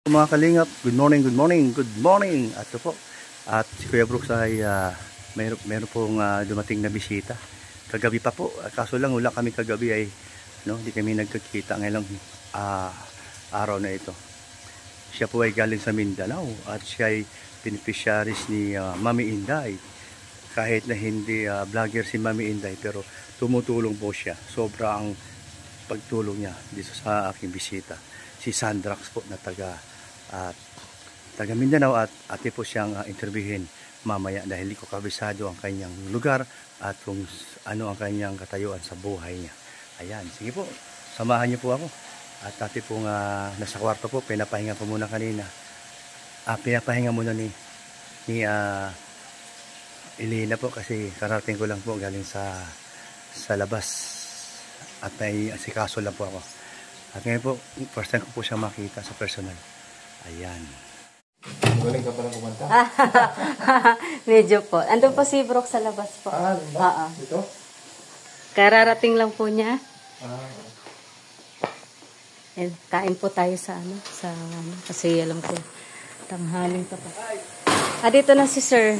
Mga kalingap, good morning, good morning, good morning. At ito po, at si Kuya Brooks ay meron pong dumating na bisita. Kagabi pa po, kaso lang wala kami kagabi ay di kami nagkakita ngayong araw na ito. Siya po ay galing sa Mindanao at siya ay beneficiaries ni Mami Inday. Kahit na hindi vlogger si Mami Inday, pero tumutulong po siya. Sobra ang pagtulong niya dito sa aking bisita. Si Sandrax po na taga Mindanao at ate po siyang interviewin mamaya dahil hindi ko kabisado ang kanyang lugar at kung ano ang kanyang katayuan sa buhay niya. Ayan, sige po, samahan niyo po ako. At ate po nasa kwarto po, pinapahinga po muna kanina. Pinapahinga muna ni Elena po kasi karating ko lang po galing sa labas at may asikaso lang po ako. At ngayon po, first time ko po siya makita sa personal. Ayan. Galing ka palang kumanta? Medyo po. Andun po si Brooke sa labas po. Diba? Ito? Kararating lang po niya. And kain po tayo sa kasi alam ko tanghaling pa pa. Dito na si Sir.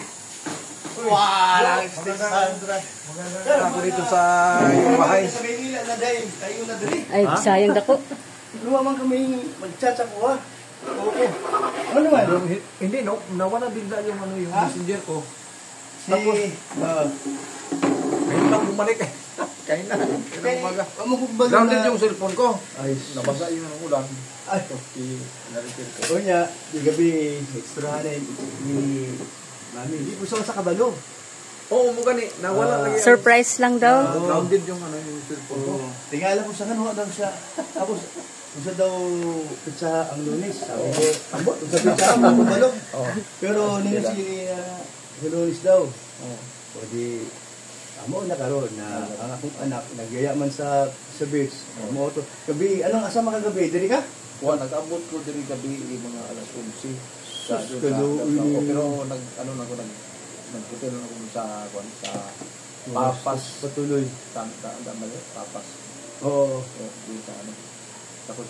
Wow! Sandra. Ako dito sa yung bahay. Sa Manila na dahil tayo na dali. Ay, sayang dako. Lumaman kami magtsatsakuha. Okay. Ano naman? Hindi, nawala bigla yung yung messenger ko. Tapos, ngayon lang bumalik eh. Kain na. Kailang umaga. Grounded yung cellphone ko. Ay, Nabasa yung ulan. Ay, Na-repair ko. o niya, di gabi, extra na ni Mami. Hindi po sa kabalo. Oo, mo gani. Nawala lagi. Surprise lang daw. Grounded yung yung cellphone ko. Tingala ko sa kanwa daw siya. Tapos, kung daw pizza ang Lunes. Sabi ko, kung sa pizza ang kabalo. Pero nila si Lunes daw. O di, amo na karon na ang akong anak nagyayaman sa beach. Mo to. Gabi, anong asama ka gabi? Diri ka? Nag-abot ko din gabi mga alas 11. Pero nagputin ako sa Papas. Patuloy. Papas. Oo. Di sa Tapos,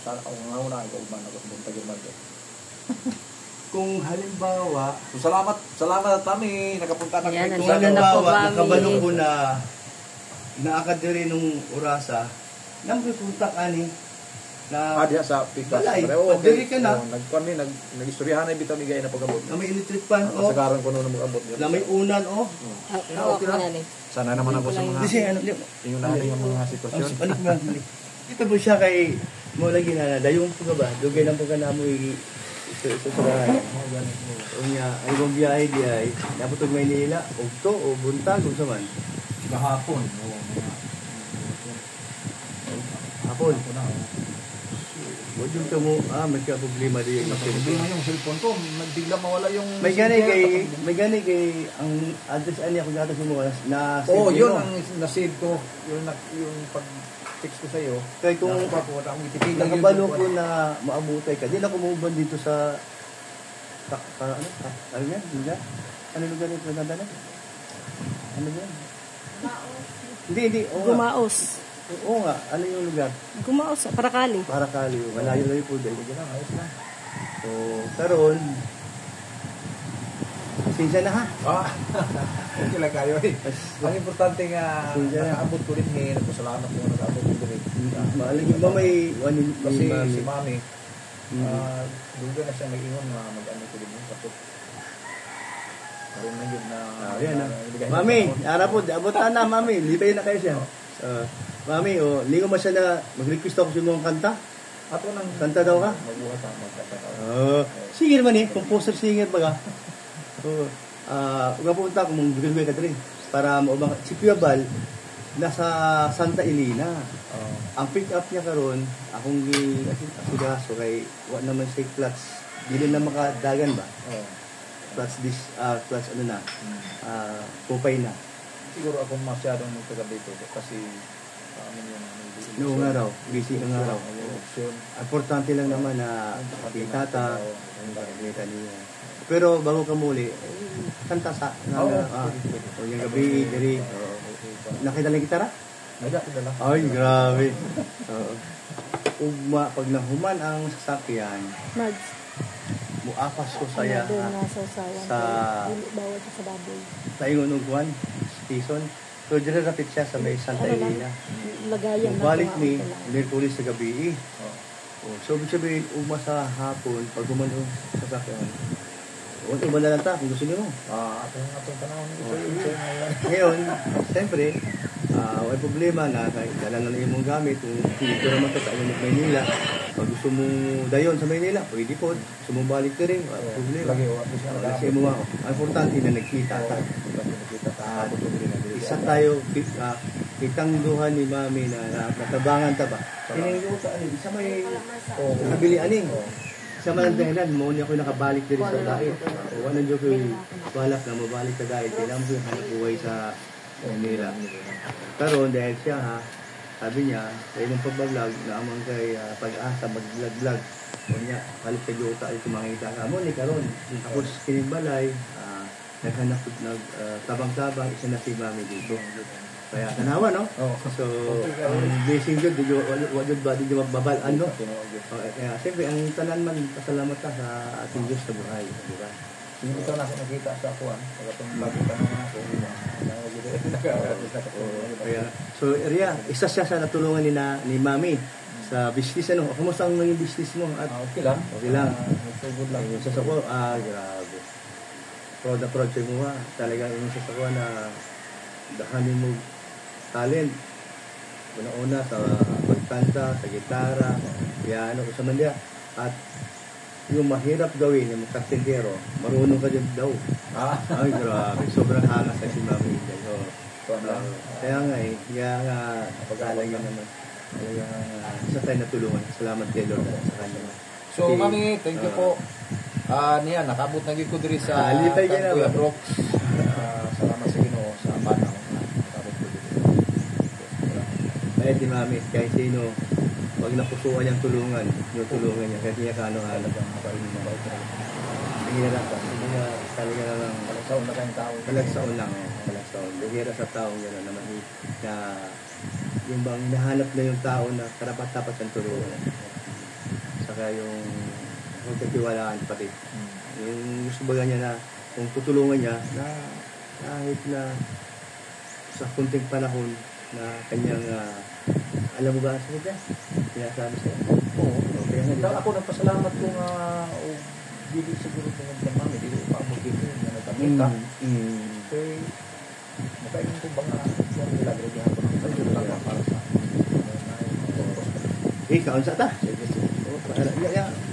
sana ako nga ikaw man ako sa buntag yung mando. Kung halimbawa, So, salamat at kami nakapunta na Yan, kayo. kung Ano na po, halimbawa, Mami? nakabalo ko na naakad diri nung orasa, nampupunta ka ni na Diya sa Picas. Balay, Pareho, diri ka na. Nagkuhan nag-istoryahan na bitaw ni Gaya na pag-abot. na may electric pan o Kasagaran ko noon mag-abot. na may unan o Okay lang. Sana naman ako sa mga kasi ano yung natin yung mga sitwasyon. balik mo lang dito po siya kay mo lagi na dayong po ba dugay lang po ka na mo ito sa unya ay kung biyahe di ay naputog Maynila ugto o buntag kung saan Kahapon. hapon wag yung mo may ka problema di Problema yung cellphone ko. Bigla mawala yung may gani kay ang address ani ako gatas mo na yun ang na-save ko. Yung pag-text ko sa iyo. kay kung Nakuha akong ititignan yun. nakabalo ko na maabutay ka di na kumuban dito sa ano yan? Ano lugar yung pinadala? Ano yan? Hindi. Gumaos. Oo nga. Ano yung lugar? Gumaos. Parakali. Parakali. Malayo-layo po dahil. Ayos lang. So, karon sinsya na ha? Okay lang kayo eh. Ang importante nga, nakaabot ko rin eh. Nagpasalamat ko nga nakaabot ko rin. Maaling ba may Kasi si mami? Mami, duga na siya nag-ingon na mag-ano ko rin. Tapos, karoon na yun na... Mami, ara po, abot na mami. Lipay na kayo siya. Mami, lingo mo siya na mag-request ako sa mga kanta. Ato nang... Kanta daw ka? Magbuhat ang magkakata. Sige naman composer singer ba ka? Ugapunta ko mong bigay ka rin para maubang si Kuya Bal nasa Santa Elena. Ang pick up niya karon akong asigaso kay wa naman say clutch dili na makadagan ba? Clutch ano na. Kupay na. Siguro akong masyadong magtaga dito kasi Noong araw, busy ng araw. Option. Importante lang naman na tata niya. Pero bago ka muli, kanta sa yung gabi, diri. Nakita lang gitara? Nakita lang. Ay, grabe. Oo. ugma pag nahuman ang sasakyan, Mads. muapas ko saya Doon na sa usawan. sa- Dili bawal siya sa baboy. sa ingon og kuan station. So dire rapid siya sa may Santa Ano lang? Elena. Lagayan na. Balik kuhaan ni ko lang. Merkulis sa gabi. Oh. Oh, so ibig sabihin ugma sa hapon pag gumano sa sasakyan. O iba na lang ta kung gusto niyo. Atong panahon ito yung ngayon. Ngayon, siyempre, may problema na kahit dala na lang yung mga gamit. Kung dito naman ito tayo ng Maynila, pag gusto mo dayon sa Maynila, pwede po. Gusto mo balik na rin, wala problema. Lagi, at least na Kasi mo ang importante na nagkita tayo. Nakita tayo. Isa tayo, kitang duhan ni Mami na natabangan ta ba? Tinigil sa anin, isa may nakabili aning. Isa man ang dahilan, mo niya ako nakabalik din sa dahil. Wala niyo ko balak na mabalik sa dahil. Kailangan ko yung hanap buhay sa Manila. Pero dahil siya sabi niya, sa imong pagbablog, naamang kay pag-asa, mag-vlog-vlog. O niya, balik sa Jota, ito makikita ka. Mo ni karon ako sa Kinigbalay, naghanap, tabang-tabang, isa na si Mami dito. Kaya tanawa, no? So, ang blessing yun, wajud ba, di mababalaan, no? Kaya, siyempre, ang tanan man, pasalamat ka sa ating Diyos sa buhay, di ba? Hindi ito nakita sa akuan. Pagkatong bago pa naman ako. Kaya, so, Ria, isa siya sa natulungan ni Mami sa business, ano? Kumusta ang naging business mo? At Okay lang. okay lang. Good lang. Yung sasako, grabe. Proud na proud siya mo, talagang yung sasako na dahanin mo talent. Una-una sa pagkanta, sa gitara, piano, sa mandya. At yung mahirap gawin, yung kartintero, marunong ka din daw. Ay, grabe. Sobrang hangas sa si Mami. So, kaya nga kaya nga, talaga naman. Isa tayo natulungan. Salamat kay Lord sa kanya. So, Mami, thank you po. Niya, nakabot na ko diri sa Lipay ka na Kuya ba? Brooks. Salamat sa Ginoo sa banaw. Nakabot ko diri. Kaya di Mami, kahit sino, pag napusuan niyang tulungan, yung tulungan niya, kahit niya kaano-ano. Hindi na lang, hindi na talaga lang, Palagsaon na kayong tao. palagsaon lang. Palagsaon. Bihira sa taong gano'n naman, na yung bang nahanap na yung tao na karapat-dapat ang tulungan. Saka yung magkatiwalaan pati. Yung gusto baga niya na kung tutulungan niya na kahit na sa kunting panahon na kanyang alam mo ba ang sagot niya? Sinasabi sa'yo? Oo. Kaya nga, di ba? Ako nagpasalamat ko nga dili siguro ko ng Mami, dili pa mo dito na nagkamita. Kaya makainin ko ba nga yung milagro niya ako ng pagkakala para sa Kaon sa ta.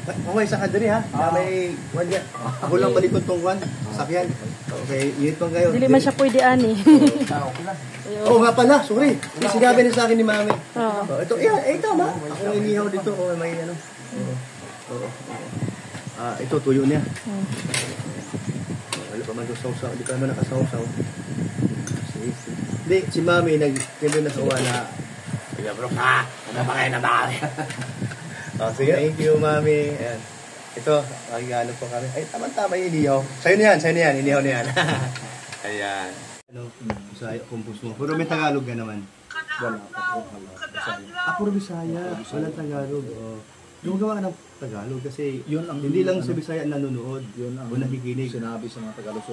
Okay, sa kadiri ha. May kwan yan. Ako lang malikot tong kwan. Sakyan. Okay, init pang kayo. Dili man siya pwede ani. okay lang. Oo nga pala, sorry. Sinabi na sa akin ni Mami. Oo. Ito, tama. Ako ang inihaw dito. May ano. Oo. Ito, tuyo niya. Wala pa man doon sausaw. Hindi pa naman nakasausaw. Hindi, si Mami nag-kendo na sa uwa na Kuya Brooks, ano ba kayo na ba? Sige, thank you, Mami. Ayan. Ito, magigalo po kami. Ay, tama-tama yung inihaw. Sa'yo na yan, inihaw na yan. Ayan. Ano, sa kumpus mo. Puro may Tagalog ka naman. Wala. Puro Bisaya. Walang Tagalog. Gumagawa ka ng Tagalog kasi Yun ang hindi lang sa Bisaya nanonood. Yun ang o nakikinig. sinabi sa mga Tagalog.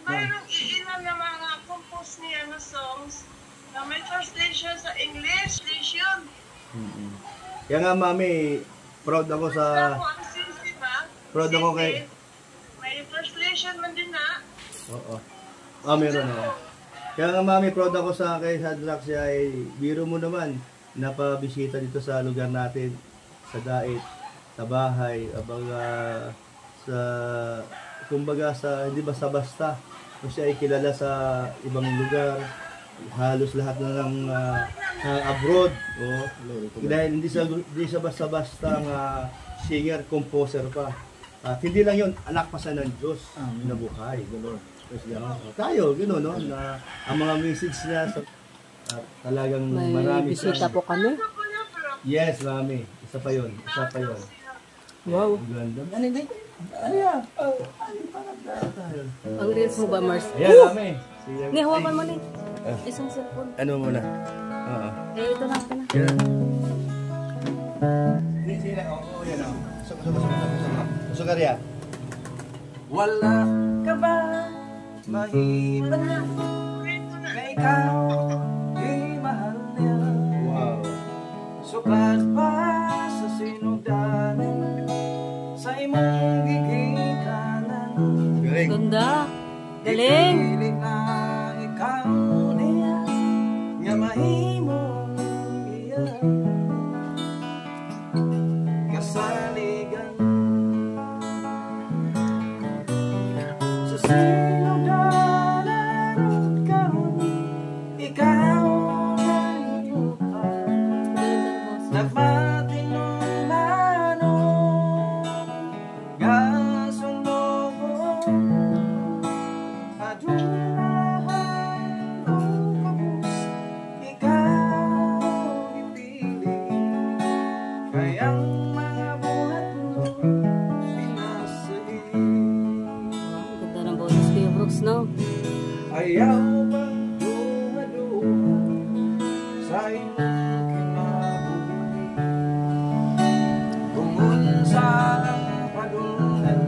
Mayroong iilan na mga compose niya na songs na may translation sa English. Translation. Kaya nga, Mami, proud ako sa... Ako ang sisi ba? Proud ako kay... May translation man din na. Oo. Meron ako. Kaya nga, Mami, proud ako sa kay Shadrach siya ay biro mo naman. Napabisita dito sa lugar natin, sa Dait, sa bahay, sa... Kumbaga sa, hindi basta-basta. Kung siya ay kilala sa ibang lugar, halos lahat na ng abroad. Dahil hindi siya basta-basta singer, composer pa. At hindi lang yun, anak pa sa ng Diyos na buhay. Tayo, gano'n, no? Na, ang mga message niya sa, talagang May marami bisita po kami. Yes, Mami. Isa pa yun. Wow. Ang ganda. Ano yan? Ang reels mo ba, Mars? Ayan, Mami. Ni, hawakan mo ni. Isang cellphone. Ano muna? Oo. Ito na. Yan. Sila, oo, yan o. Sugar yan. Wala ka ba mahiban na ikaw ay mahal niya? Wow. Sukat pa sa sinugdanan sa imong gigikanan. Galing. Ganda. Galing. Ipilit na ikaw niya nga mahimong iya kasaligan sa sinugdanan karon ikaw ay lupa nagmatinong manong gasunog adunahan ang kabus ikaw ipili kayang mga buhat mo pinasahin Ganda ng boses Kuya Brooks, no? ayaw bang duha-duha sa imong kinabuhi tungkol sa padulungan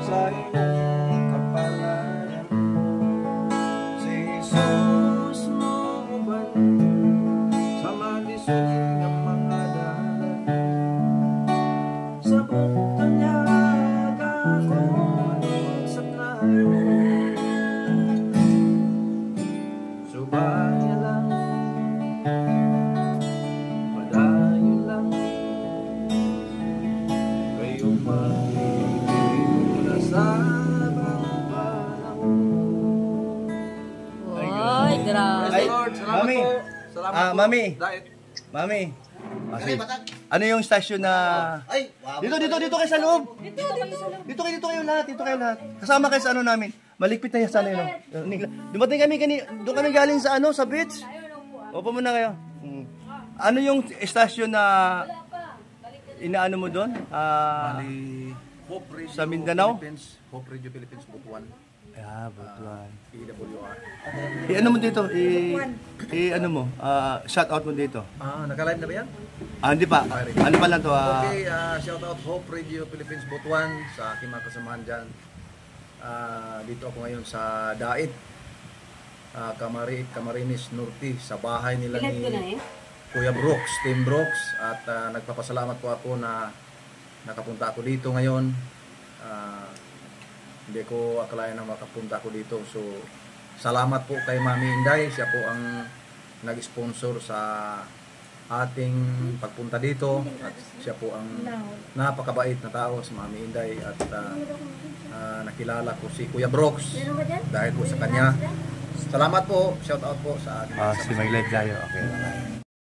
sa imong kapalaran si Jesus mo uban sa malisod nga mga dalan sa bukta niya ako sa playo subaya lang padayon lang kayo magiging na sa panahon. Ay, grabe. Ay, Lord, salamat Mami. po. Salamat po. Mami. Dahil Mami. Ano yung stasyon na... Ay, wow. Dito kayo sa loob. Dito kayo lahat. Kasama kayo sa ano namin. Maligpit na yan sana yun. Dumating kami doon kami galing sa ano, sa beach. Opo muna kayo. Ano yung stasyon na inaano mo doon? Bali, Hope Radio Sa Mindanao? Philippines, Hope Radio Philippines, Butuan, Butuan. PWR. Ano mo dito? Ano mo? Shout out mo dito. Naka-live na ba yan? Hindi pa. Ano pa lang to? Okay, shout out Hope Radio Philippines, Butuan sa aking mga kasamahan dyan. Dito ako ngayon sa Dait, Camarines Norte, sa bahay nila Ilan ko na ni eh? Kuya Brooks, Team Brooks, at nagpapasalamat po ako na nakapunta ako dito ngayon. Hindi ko akalain na makapunta ako dito. So, salamat po kay Mami Inday. Siya po ang nag-sponsor sa ating pagpunta dito. At siya po ang napakabait na tao si Mami Inday. At nakilala ko si Kuya Brooks dahil po sa kanya. Salamat po. Shout out po sa ating Si May Live tayo. Okay.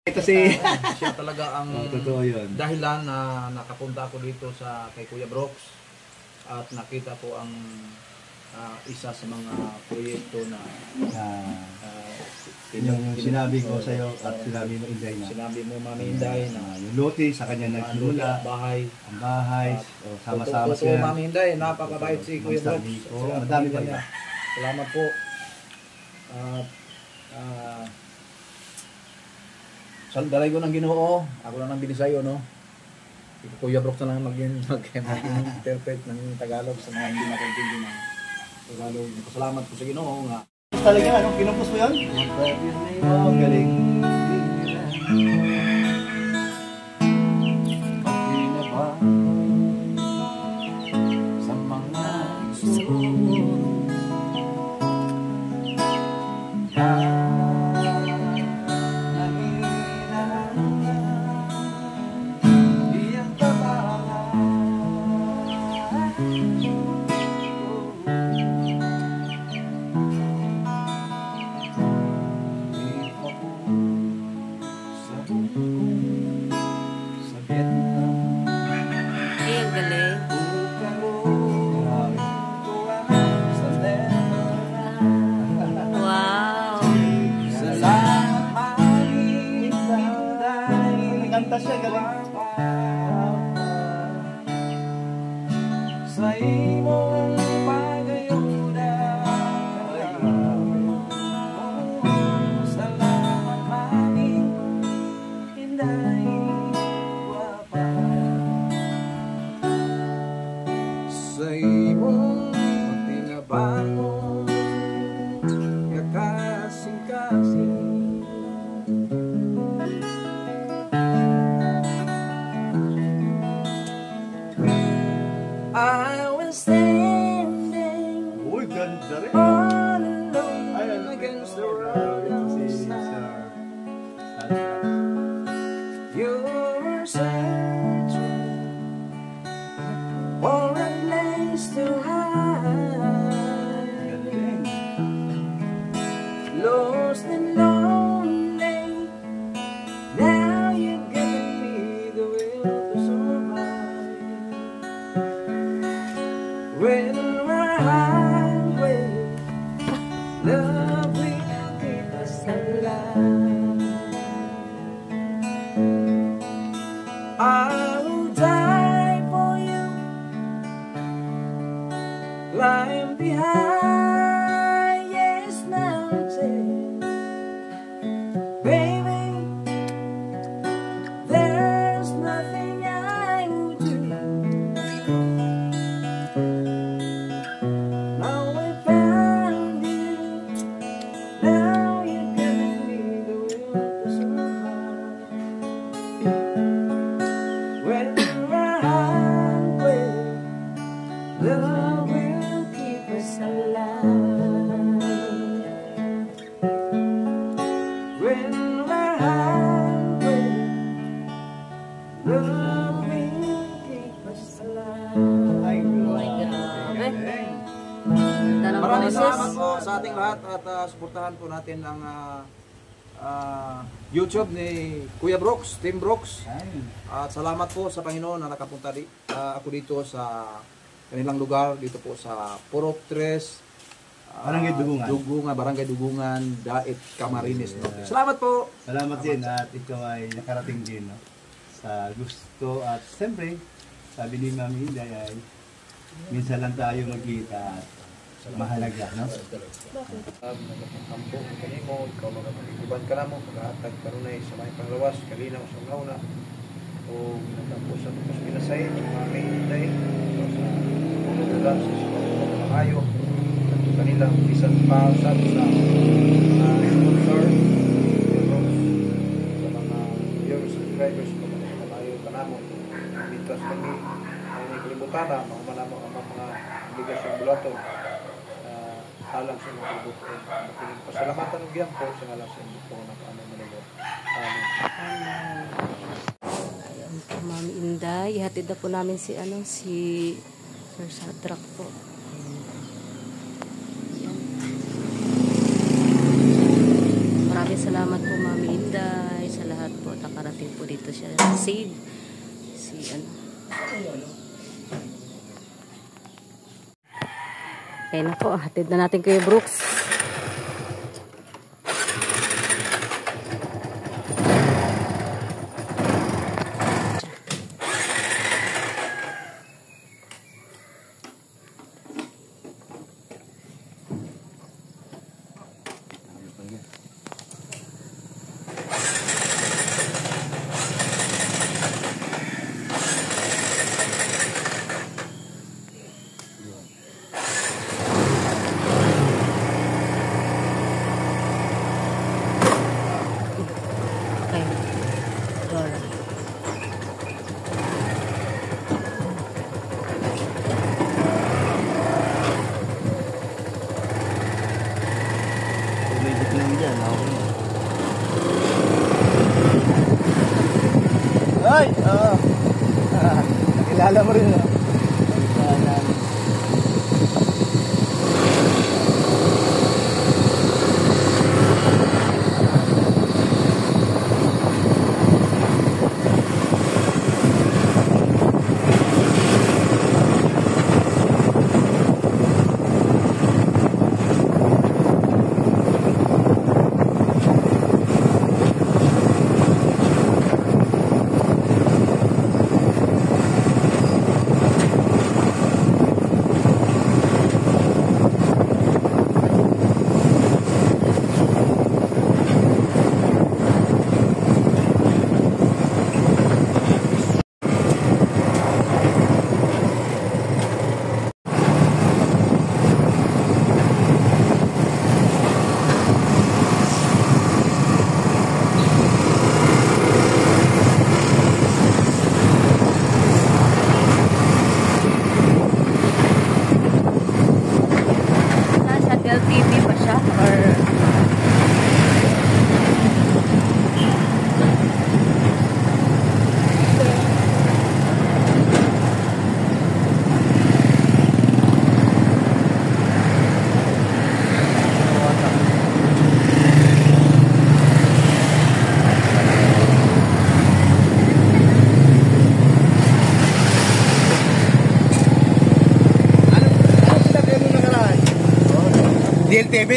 Ito si... siya talaga ang Totoo yun. dahilan na nakapunta ako dito sa kay Kuya Brooks at nakita ko ang isa sa mga proyekto na Yung sinabi ko sa iyo at sinabi mo Inday na. sinabi mo Mami Inday na Yung lote sa kanya nagsimula. bahay. Ang bahay. Sama-sama Totoo, sila. Mami Inday, napakabait si Kuya Brooks. Magsabi ko, Sa madami pa pamilya iba. niya. Salamat po. Dalay ko ng Ginoo. Ako lang ang binisayo, no? Si Kuya Brooks na lang mag-interpret ng Tagalog sa mga hindi nakaintindi ng Tagalog. Salamat po sa Ginoo nga. Talaga, ano? Kinumpos mo yun? Oh, galing. Sa mga isuot Ay, ang galing. Wow. Kanta siya, galing. Sa imong pagayuda, salamat Mami Inday. love will keep us alive. I will die for you, climb the highest mountain, baby. There's nothing I would do. Now I found you, now you're giving me the will to survive. When we're hungry, love will keep us alive. When we're hungry, love will keep us alive. Ay, grabe. Ganda ng Maraming boses. salamat po sa ating lahat at suportahan po natin ang YouTube ni Kuya Brooks, Team Brooks. At salamat po sa Panginoon na nakapunta ako dito sa kanilang lugar, dito po sa Purok 3, Barangay Dugungan. Barangay Dugungan, Dait, Camarines. No? Salamat po. Salamat din at ikaw ay nakarating din, no? Sa gusto at siyempre sabi ni Mami Inday ay minsan lang tayo magkita at mahalaga, no? Ampo kanimo, ikaw magpapag-iban ka na mo, pag-aatag karunay sa may panglawas, kalinaw sa nauna, o nagtampo sa Tutos Pinasay, Mami Inday, sa pulugan sa Sumayo, at kanilang isang pausap sa sponsor, sa mga viewers, subscribers, kung tayo ka na mo, mitas kami, ang ikalimutan na, mga obligasyon bulaton, alang sa mga ibutin. Pasalamatan ng giyang po sa ngalan sa inyong po na kami manalo. Amen. Ayan po, Mami Inday. Ihatid na po namin si Sir Sadrak po. Ayan. Maraming salamat po, Mami Inday, sa lahat po. Nakarating po dito siya. Save. Okay na po, hatid na natin kayo, Brooks. Ay! Oo! Nakilala mo rin, no? LTV pa siya or DLTV?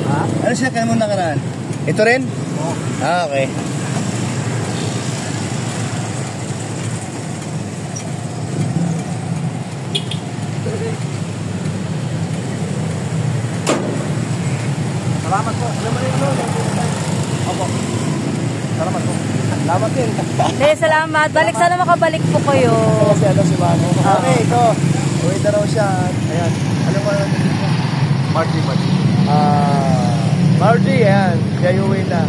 Ha? Ano Ano siya kaya mo nakaraan? Ito rin? Oo. Ah, okay. Salamat po. Opo. Salamat po. Salamat din. Hindi, salamat. Balik, sana makabalik po kayo. Kasi ano si Mano. Okay, ito. Uwi na raw siya. Ayan. Ano ba natin dito? Margie. Margie, ayan. Kaya uwi na.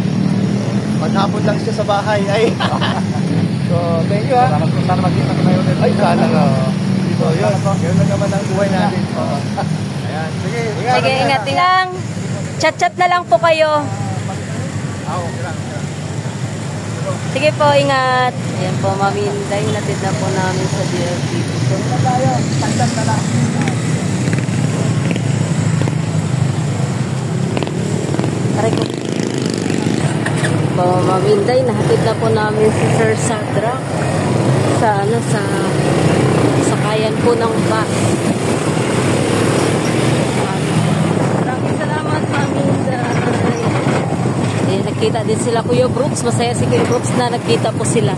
Maghapon lang siya sa bahay. Ay. So, thank you ha. Sana magkita ko tayo ulit. Ay, sana nga. So, yun. Yun lang naman ang buhay natin. Ayan. Sige. Sige, ingat lang. Chat-chat na lang po kayo. Okay lang. Sige po, ingat. Ayan po, Mami Inday. Natid na po namin sa DLT. So, na tayo. Tagdag na lang. Aray ko. Po, Mami Inday, nahatid na po namin si Sir Sadra sa sakayan po ng bus. Maraming salamat, Mami Inday. Eh, nagkita din sila Kuya Brooks. Masaya si Kuya Brooks na nagkita po sila.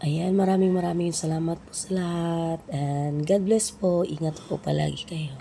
Ayan, maraming salamat po sa lahat. And God bless po. Ingat po palagi kayo.